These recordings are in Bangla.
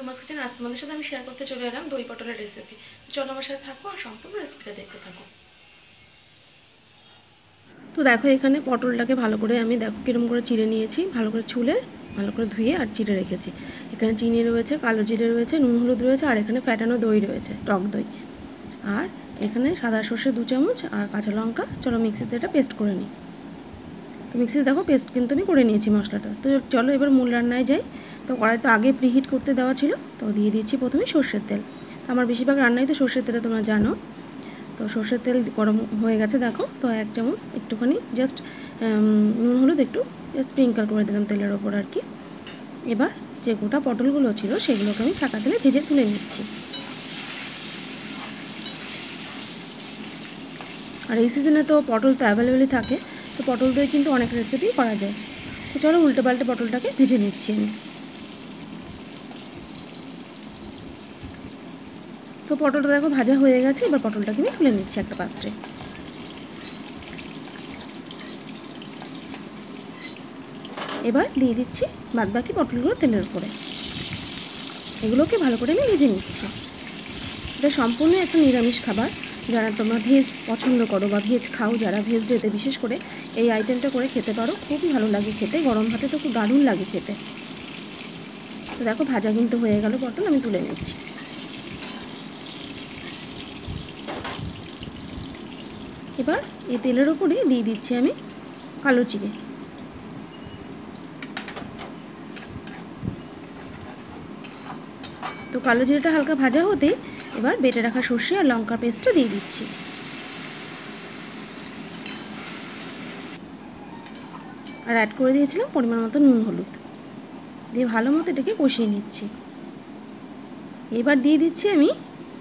ঠাকুমাস কিচেন। আজ তোমাদের সাথে আমি শেয়ার করতে চলে এলাম দই পটলের রেসিপি। চলো আমার সাথে থাকো আর সম্পূর্ণ রেসিপিটা দেখতে থাকো। তো দেখো এখানে পটলটাকে ভালো করে আমি দেখো কিরম করে চিড়ে নিয়েছি, ভালো করে ছুলে ভালো করে ধুয়ে আর চিড়ে রেখেছি। এখানে চিনি রয়েছে, কালো জিরে রয়েছে, নুন হলুদ রয়েছে, আর এখানে ফ্যাটানো দই রয়েছে, টক দই। আর এখানে সাদা সর্ষে 2 চামচ আর কাঁচা লঙ্কা। চলো মিক্সিতে এটা পেস্ট করে নিই। তো মিক্সিতে দেখো পেস্ট কিন্তু আমি করে নিয়েছি মশলাটা। তো চলো এবার মূল রান্নায় যাই। তো কড়াই তো আগে প্রিহিট করতে দেওয়া ছিল, তো দিয়ে দিচ্ছি প্রথমে সর্ষের তেল। আমার বেশিরভাগ রান্নাই তো সর্ষের তেলে, তোমরা জানো। তো সর্ষের তেল গরম হয়ে গেছে দেখো। তো 1 চামচ একটুখানি জাস্ট নুন হলুদ একটু স্প্রিঙ্কল করে দিলাম তেলের ওপর আর কি। এবার যে গোটা পটলগুলো ছিল সেগুলোকে আমি ছাঁকা তেলে ভেজে তুলে নিচ্ছি। আর এই সিজনে তো পটল তো অ্যাভেলেবেলই থাকে, তো পটল দিয়ে কিন্তু অনেক রেসিপি করা যায়। তো চলো উল্টে পাল্টে পটলটাকে ভেজে নিচ্ছি আমি। তো পটলটা দেখো ভাজা হয়ে গেছে। এবার পটলটাকে আমি তুলে নিচ্ছি একটা পাত্রে। এবার দিয়ে দিচ্ছি বাদবাকি পটলগুলো তেলের উপরে। এগুলোকে ভালো করে আমি ভেজে নিচ্ছি। এটা সম্পূর্ণ একটা নিরামিষ খাবার। যারা তোমরা ভেজ পছন্দ করো বা ভেজ খাও, যারা ভেজ ডেতে বিশেষ করে এই আইটেমটা করে খেতে পারো, খুবই ভালো লাগে খেতে। গরম ভাতে তো খুব দারুণ লাগে খেতে। তো দেখো ভাজা কিন্তু হয়ে গেল পটল, আমি তুলে নিচ্ছি। এবার এই তেলের উপরে দিয়ে দিচ্ছি আমি কালো জিরে। তো কালো জিরেটা হালকা ভাজা হতেই এবার বেটে রাখা সর্ষে আর লঙ্কা পেস্টটা দিয়ে দিচ্ছি। আর অ্যাড করে দিয়েছিলাম পরিমাণ মতো নুন হলুদ দিয়ে ভালো মতো এটাকে কষিয়ে নিচ্ছি। এবার দিয়ে দিচ্ছি আমি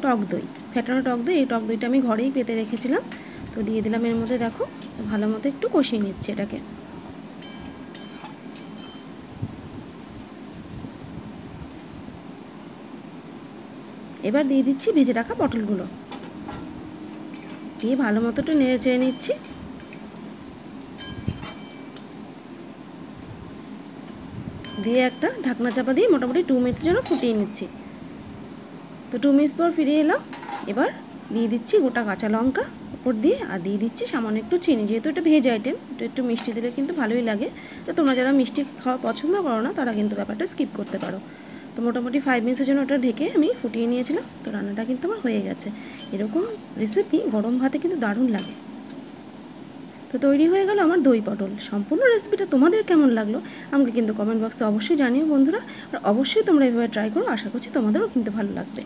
টক দই, ফেটানো টক দই। এই টক দইটা আমি ঘরেই পেতে রেখেছিলাম, তো দিয়ে দিলাম এর মধ্যে। দেখো ভালো মতো একটু কষিয়ে নিচ্ছি এটাকে। এবার দিয়ে দিচ্ছি ভেজে রাখা পটলগুলো, দিয়ে ভালো মতো একটু নেড়ে চেড়ে নিচ্ছি। দিয়ে একটা ঢাকনা চাপা দিয়ে মোটামুটি 2 মিনিটস যেন ফুটিয়ে নিচ্ছি। তো 2 মিনিটস পর ফিরে এলাম। এবার দিয়ে দিচ্ছি গোটা কাঁচা লঙ্কা উপর দিয়ে, আর দিয়ে দিচ্ছি সামান্য একটু চিনি। যেহেতু এটা ভেজ আইটেম, একটু মিষ্টি দিলে কিন্তু ভালোই লাগে। তো তোমরা যারা মিষ্টি খাওয়া পছন্দ করো না তারা কিন্তু ব্যাপারটা স্কিপ করতে পারো। তো মোটামুটি 5 মিনিটসের জন্য ওটা ঢেকে আমি ফুটিয়ে নিয়েছিলাম। তো রান্নাটা কিন্তু আমার হয়ে গেছে। এরকম রেসিপি গরম ভাতে কিন্তু দারুণ লাগে। তো তৈরি হয়ে গেল আমার দই পটল। সম্পূর্ণ রেসিপিটা তোমাদের কেমন লাগলো আমাকে কিন্তু কমেন্ট বক্সে অবশ্যই জানিও বন্ধুরা। আর অবশ্যই তোমরা এভাবে ট্রাই করো, আশা করছি তোমাদেরও কিন্তু ভালো লাগবে।